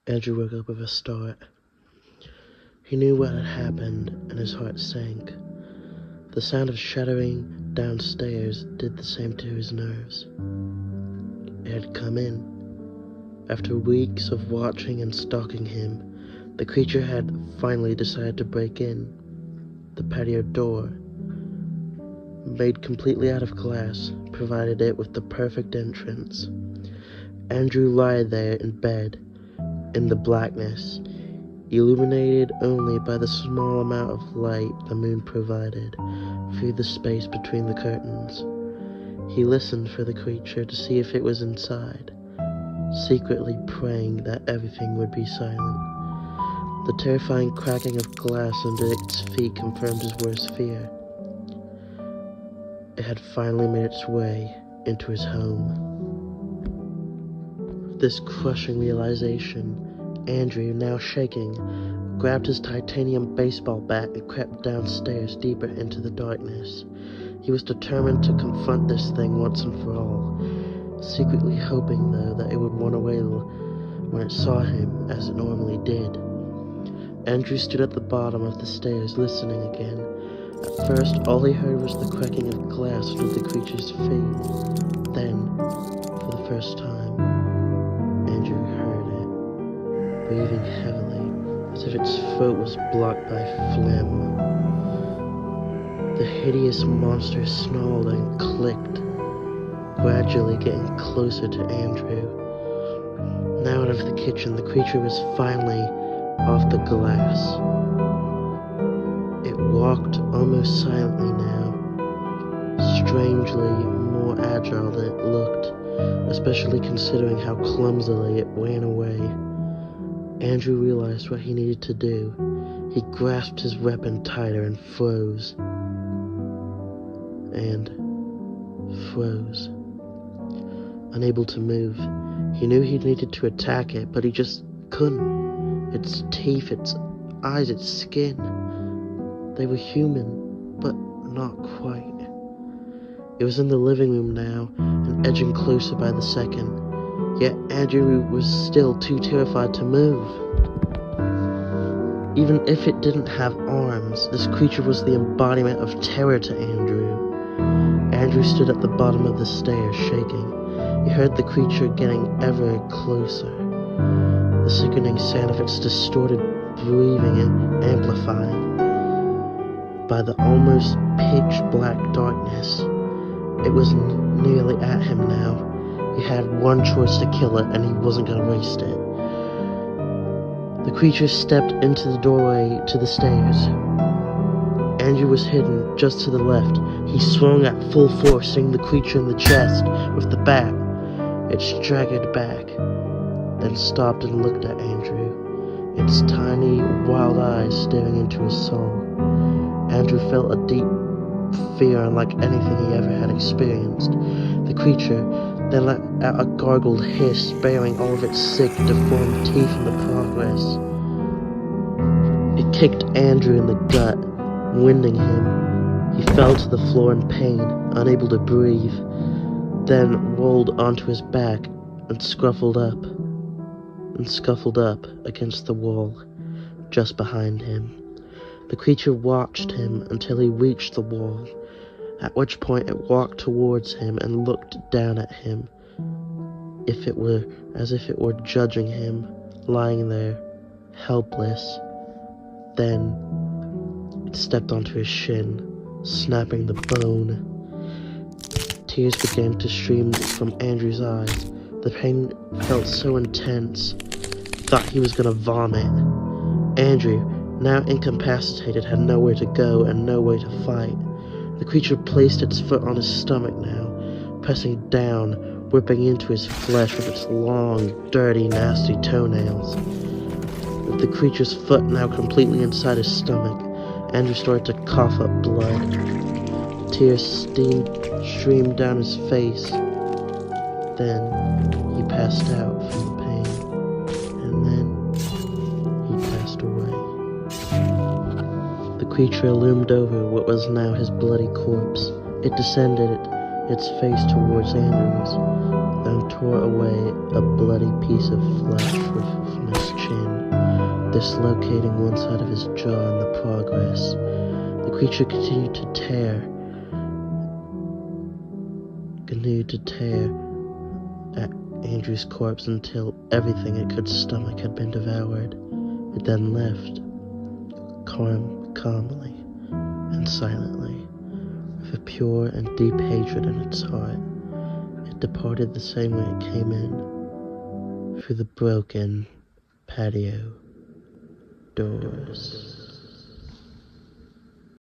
Andrew woke up with a start. He knew what had happened, and his heart sank. The sound of shattering downstairs did the same to his nerves. It had come in. After weeks of watching and stalking him, the creature had finally decided to break in. The patio door, made completely out of glass, provided it with the perfect entrance. Andrew lay there in bed, in the blackness, illuminated only by the small amount of light the moon provided through the space between the curtains. He listened for the creature to see if it was inside, secretly praying that everything would be silent. The terrifying cracking of glass under its feet confirmed his worst fear. It had finally made its way into his home. This crushing realization, Andrew, now shaking, grabbed his titanium baseball bat and crept downstairs deeper into the darkness. He was determined to confront this thing once and for all, secretly hoping, though, that it would run away when it saw him, as it normally did. Andrew stood at the bottom of the stairs, listening again. At first, all he heard was the cracking of glass under the creature's feet. Then, for the first time, Andrew heard it, breathing heavily, as if its throat was blocked by phlegm. The hideous monster snarled and clicked, gradually getting closer to Andrew. Now out of the kitchen, the creature was finally off the glass. It walked almost silently now, strangely more agile than it looked, especially considering how clumsily it ran away. Andrew realized what he needed to do. He grasped his weapon tighter and froze. Unable to move. He knew he needed to attack it, but he just couldn't. Its teeth, its eyes, its skin. They were human, but not quite. It was in the living room now, and edging closer by the second. Yet Andrew was still too terrified to move. Even if it didn't have arms, this creature was the embodiment of terror to Andrew. Andrew stood at the bottom of the stairs, shaking. He heard the creature getting ever closer. The sickening sound of its distorted breathing and amplifying by the almost pitch-black darkness. It was nearly at him now. He had one choice to kill it, and he wasn't going to waste it. The creature stepped into the doorway to the stairs. Andrew was hidden just to the left. He swung at full force, hitting the creature in the chest with the bat. It staggered back, then stopped and looked at Andrew, its tiny, wild eyes staring into his soul. Andrew felt a deep fear unlike anything he ever had experienced. The creature then let out a gargled hiss, baring all of its sick, deformed teeth in the progress. It kicked Andrew in the gut, winding him. He fell to the floor in pain, unable to breathe, then rolled onto his back and scuffled up against the wall just behind him. The creature watched him until he reached the wall, at which point it walked towards him and looked down at him, as if it were judging him, lying there, helpless. Then it stepped onto his shin, snapping the bone. Tears began to stream from Andrew's eyes. The pain felt so intense, thought he was gonna vomit. Andrew, now incapacitated, had nowhere to go and no way to fight. The creature placed its foot on his stomach now, pressing down, ripping into his flesh with its long, dirty, nasty toenails. With the creature's foot now completely inside his stomach, Andrew started to cough up blood. Tears streamed down his face. Then he passed out from the pain, and then he passed away. The creature loomed over what was now his bloody corpse. It descended its face towards Andrew's, then tore away a bloody piece of flesh from his chin, dislocating one side of his jaw in the progress. The creature continued to tear at Andrew's corpse until everything it could stomach had been devoured. It then left, calmly and silently, with a pure and deep hatred in its heart. It departed the same way it came in, through the broken patio doors.